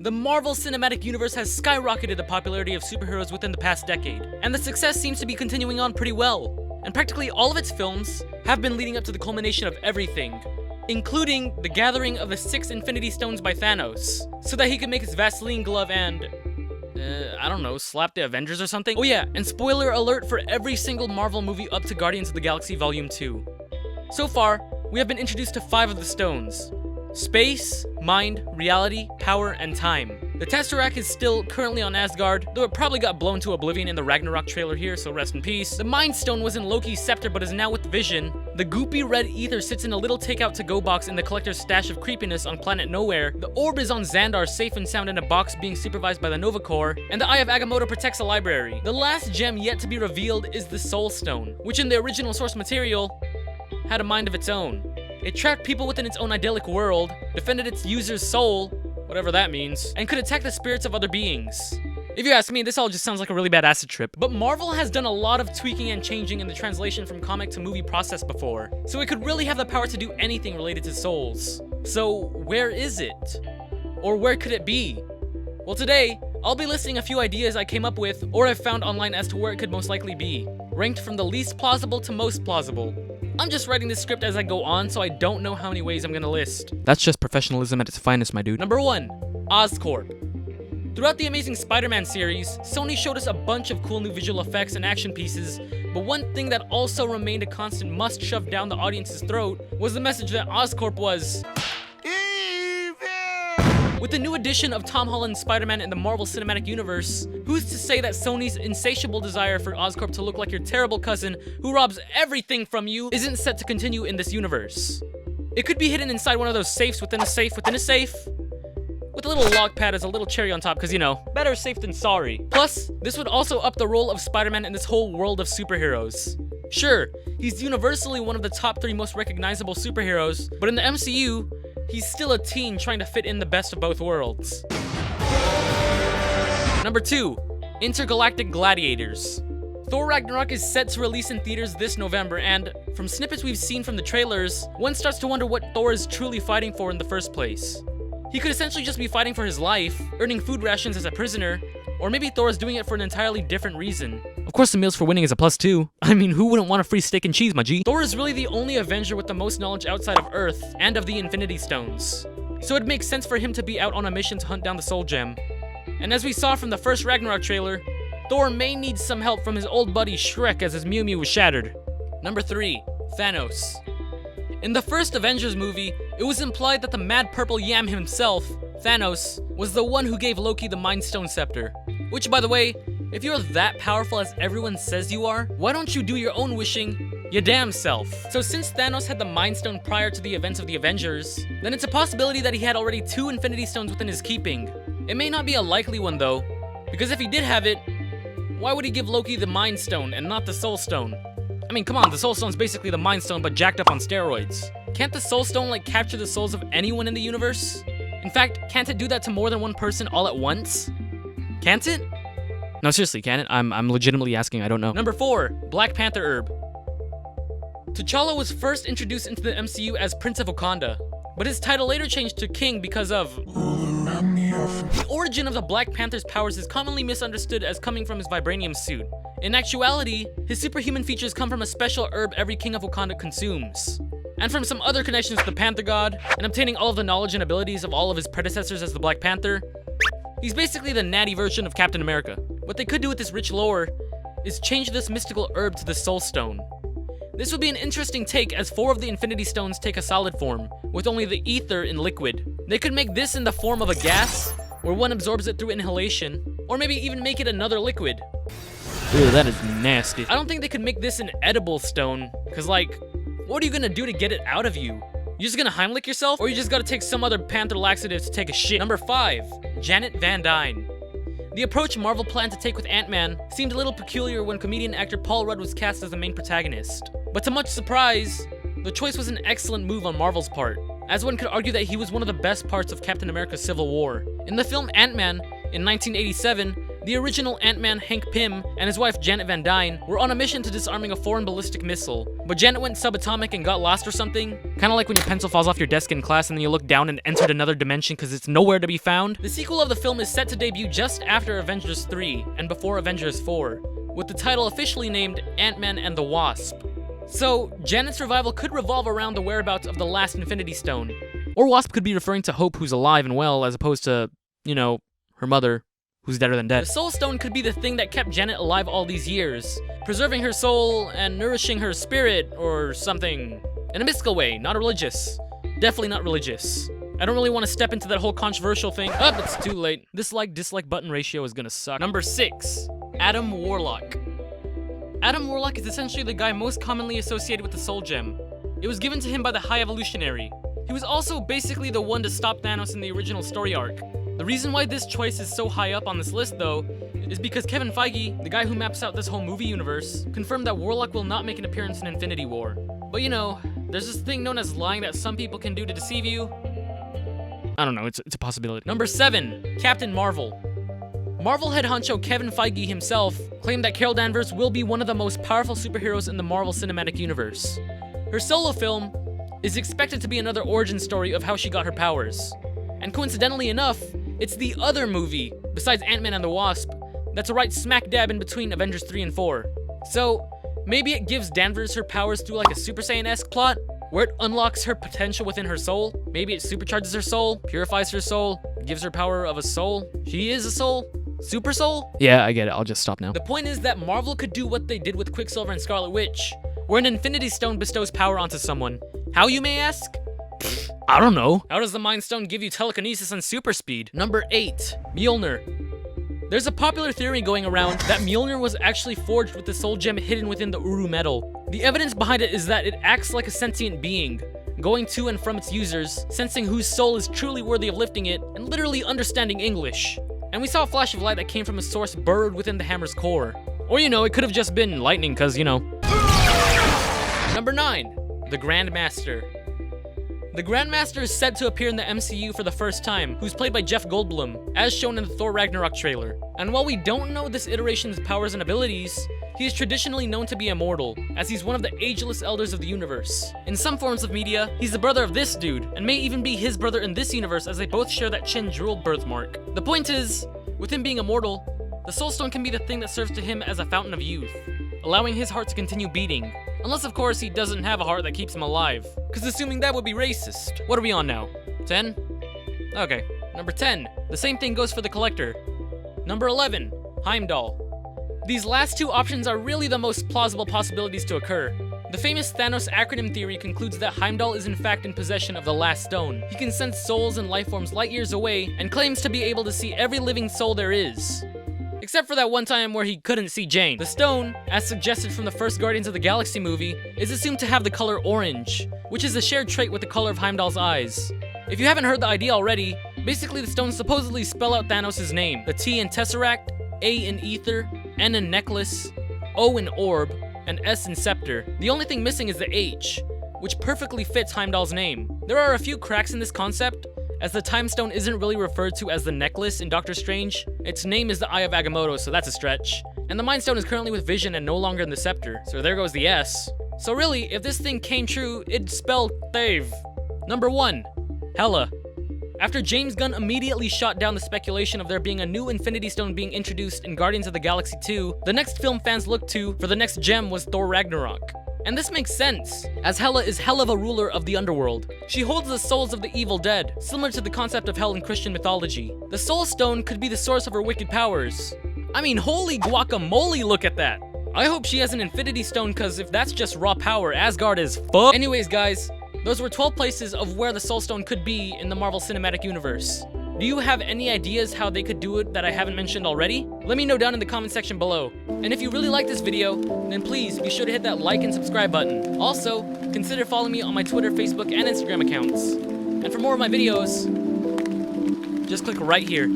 The Marvel Cinematic Universe has skyrocketed the popularity of superheroes within the past decade, and the success seems to be continuing on pretty well. And practically all of its films have been leading up to the culmination of everything, including the gathering of the 6 Infinity Stones by Thanos, so that he could make his Vaseline glove and, I don't know, slap the Avengers or something? Oh yeah, and spoiler alert for every single Marvel movie up to Guardians of the Galaxy Volume 2. So far, we have been introduced to 5 of the stones: space, mind, reality, power, and time. The Tesseract is still currently on Asgard, though it probably got blown to oblivion in the Ragnarok trailer here, so rest in peace. The Mind Stone was in Loki's scepter but is now with Vision. The goopy red ether sits in a little takeout-to-go box in the collector's stash of creepiness on planet Nowhere. The orb is on Xandar, safe and sound in a box being supervised by the Nova Corps, and the Eye of Agamotto protects a library. The last gem yet to be revealed is the Soul Stone, which in the original source material had a mind of its own. It trapped people within its own idyllic world, defended its user's soul, whatever that means, and could attack the spirits of other beings. If you ask me, this all just sounds like a really bad acid trip. But Marvel has done a lot of tweaking and changing in the translation from comic to movie process before, so it could really have the power to do anything related to souls. So where is it? Or where could it be? Well, today, I'll be listing a few ideas I came up with or I've found online as to where it could most likely be, ranked from the least plausible to most plausible. I'm just writing this script as I go on, so I don't know how many ways I'm gonna list. That's just professionalism at its finest, my dude. Number 1, OSCORP. Throughout the Amazing Spider-Man series, Sony showed us a bunch of cool new visual effects and action pieces, but one thing that also remained a constant must shove down the audience's throat was the message that OSCORP was with the new addition of Tom Holland's Spider-Man in the Marvel Cinematic Universe, who's to say that Sony's insatiable desire for Oscorp to look like your terrible cousin who robs everything from you isn't set to continue in this universe? It could be hidden inside one of those safes within a safe within a safe, with a little lock pad as a little cherry on top, because, you know, better safe than sorry. Plus, this would also up the role of Spider-Man in this whole world of superheroes. Sure, he's universally one of the top 3 most recognizable superheroes, but in the MCU, he's still a teen trying to fit in the best of both worlds. Number 2, Intergalactic Gladiators. Thor Ragnarok is set to release in theaters this November, and from snippets we've seen from the trailers, one starts to wonder what Thor is truly fighting for in the first place. He could essentially just be fighting for his life, earning food rations as a prisoner, or maybe Thor is doing it for an entirely different reason. Of course, the meals for winning is a plus 2. I mean, who wouldn't want a free steak and cheese, my G? Thor is really the only Avenger with the most knowledge outside of Earth and of the Infinity Stones, so it makes sense for him to be out on a mission to hunt down the Soul Gem. And as we saw from the first Ragnarok trailer, Thor may need some help from his old buddy Shrek as his Mew Mew was shattered. Number 3, Thanos. In the first Avengers movie, it was implied that the Mad Purple Yam himself, Thanos, was the one who gave Loki the Mind Stone Scepter. Which, by the way, if you're that powerful as everyone says you are, why don't you do your own wishing your damn self? So since Thanos had the Mind Stone prior to the events of the Avengers, then it's a possibility that he had already 2 Infinity Stones within his keeping. It may not be a likely one though, because if he did have it, why would he give Loki the Mind Stone and not the Soul Stone? I mean, come on, the Soul Stone's basically the Mind Stone but jacked up on steroids. Can't the Soul Stone, like, capture the souls of anyone in the universe? In fact, can't it do that to more than one person all at once? Can't it? No, seriously, can it? I'm legitimately asking, I don't know. Number 4, Black Panther Herb. T'Challa was first introduced into the MCU as Prince of Wakanda, but his title later changed to King because of... The origin of the Black Panther's powers is commonly misunderstood as coming from his vibranium suit. In actuality, his superhuman features come from a special herb every King of Wakanda consumes, and from some other connections to the Panther God, and obtaining all of the knowledge and abilities of all of his predecessors as the Black Panther. He's basically the natty version of Captain America. What they could do with this rich lore is change this mystical herb to the Soul Stone. This would be an interesting take, as 4 of the Infinity Stones take a solid form, with only the ether in liquid. They could make this in the form of a gas, where one absorbs it through inhalation, or maybe even make it another liquid. Ew, that is nasty. I don't think they could make this an edible stone, cause like, what are you gonna do to get it out of you? You just gonna Heimlich yourself, or you just gotta take some other Panther laxative to take a shit? Number 5, Janet Van Dyne. The approach Marvel planned to take with Ant-Man seemed a little peculiar when comedian actor Paul Rudd was cast as the main protagonist. But to much surprise, the choice was an excellent move on Marvel's part, as one could argue that he was one of the best parts of Captain America Civil War. In the film Ant-Man, in 1987, The original Ant-Man Hank Pym and his wife Janet Van Dyne were on a mission to disarming a foreign ballistic missile, but Janet went subatomic and got lost or something. Kinda like when your pencil falls off your desk in class and then you look down and entered another dimension because it's nowhere to be found. The sequel of the film is set to debut just after Avengers 3 and before Avengers 4, with the title officially named Ant-Man and the Wasp. So, Janet's revival could revolve around the whereabouts of the last Infinity Stone. Or Wasp could be referring to Hope, who's alive and well, as opposed to, you know, her mother, who's deader than dead. The Soul Stone could be the thing that kept Janet alive all these years, preserving her soul and nourishing her spirit, or something. In a mystical way, not religious. Definitely not religious. I don't really want to step into that whole controversial thing. Oh, it's too late. This like-dislike button ratio is gonna suck. Number 6. Adam Warlock. Adam Warlock is essentially the guy most commonly associated with the Soul Gem. It was given to him by the High Evolutionary. He was also basically the one to stop Thanos in the original story arc. The reason why this choice is so high up on this list, though, is because Kevin Feige, the guy who maps out this whole movie universe, confirmed that Warlock will not make an appearance in Infinity War. But you know, there's this thing known as lying that some people can do to deceive you. I don't know, it's a possibility. Number 7, Captain Marvel. Marvel head honcho Kevin Feige himself claimed that Carol Danvers will be one of the most powerful superheroes in the Marvel Cinematic Universe. Her solo film is expected to be another origin story of how she got her powers. And coincidentally enough, it's the other movie, besides Ant-Man and the Wasp, that's right smack dab in between Avengers 3 and 4. So, maybe it gives Danvers her powers through like a Super Saiyan-esque plot, where it unlocks her potential within her soul. Maybe it supercharges her soul, purifies her soul, gives her power of a soul. She is a soul? Super soul? Yeah, I get it, I'll just stop now. The point is that Marvel could do what they did with Quicksilver and Scarlet Witch, where an Infinity Stone bestows power onto someone. How, you may ask? I don't know. How does the Mind Stone give you telekinesis and super speed? Number 8, Mjolnir. There's a popular theory going around that Mjolnir was actually forged with the soul gem hidden within the Uru metal. The evidence behind it is that it acts like a sentient being, going to and from its users, sensing whose soul is truly worthy of lifting it, and literally understanding English. And we saw a flash of light that came from a source burrowed within the hammer's core. Or you know, it could have just been lightning, cause you know. Number 9, the Grandmaster. The Grandmaster is said to appear in the MCU for the first time, who's played by Jeff Goldblum, as shown in the Thor Ragnarok trailer. And while we don't know this iteration's powers and abilities, he is traditionally known to be immortal, as he's one of the ageless elders of the universe. In some forms of media, he's the brother of this dude, and may even be his brother in this universe as they both share that chin jeweled birthmark. The point is, with him being immortal, the Soul Stone can be the thing that serves to him as a fountain of youth, allowing his heart to continue beating. Unless, of course, he doesn't have a heart that keeps him alive. Because assuming that would be racist. What are we on now? 10? Okay. Number 10. The same thing goes for the Collector. Number 11. Heimdall. These last two options are really the most plausible possibilities to occur. The famous Thanos acronym theory concludes that Heimdall is in fact in possession of the last stone. He can sense souls and life forms light years away, and claims to be able to see every living soul there is. Except for that one time where he couldn't see Jane. The stone, as suggested from the first Guardians of the Galaxy movie, is assumed to have the color orange, which is a shared trait with the color of Heimdall's eyes. If you haven't heard the idea already, basically the stones supposedly spell out Thanos' name. The T in Tesseract, A in Ether, N in Necklace, O in Orb, and S in Scepter. The only thing missing is the H, which perfectly fits Heimdall's name. There are a few cracks in this concept, as the Time Stone isn't really referred to as the Necklace in Doctor Strange. Its name is the Eye of Agamotto, so that's a stretch. And the Mind Stone is currently with Vision and no longer in the Scepter, so there goes the S. So really, if this thing came true, it'd spell Dave. Number 1, Hela. After James Gunn immediately shot down the speculation of there being a new Infinity Stone being introduced in Guardians of the Galaxy 2, the next film fans looked to for the next gem was Thor Ragnarok. And this makes sense, as Hela is hell of a ruler of the underworld. She holds the souls of the evil dead, similar to the concept of hell in Christian mythology. The Soul Stone could be the source of her wicked powers. I mean, holy guacamole, look at that! I hope she has an Infinity Stone, cause if that's just raw power, Asgard is fuck. Anyways guys, those were 12 places of where the Soul Stone could be in the Marvel Cinematic Universe. Do you have any ideas how they could do it that I haven't mentioned already? Let me know down in the comment section below. And if you really like this video, then please be sure to hit that like and subscribe button. Also, consider following me on my Twitter, Facebook, and Instagram accounts. And for more of my videos, just click right here.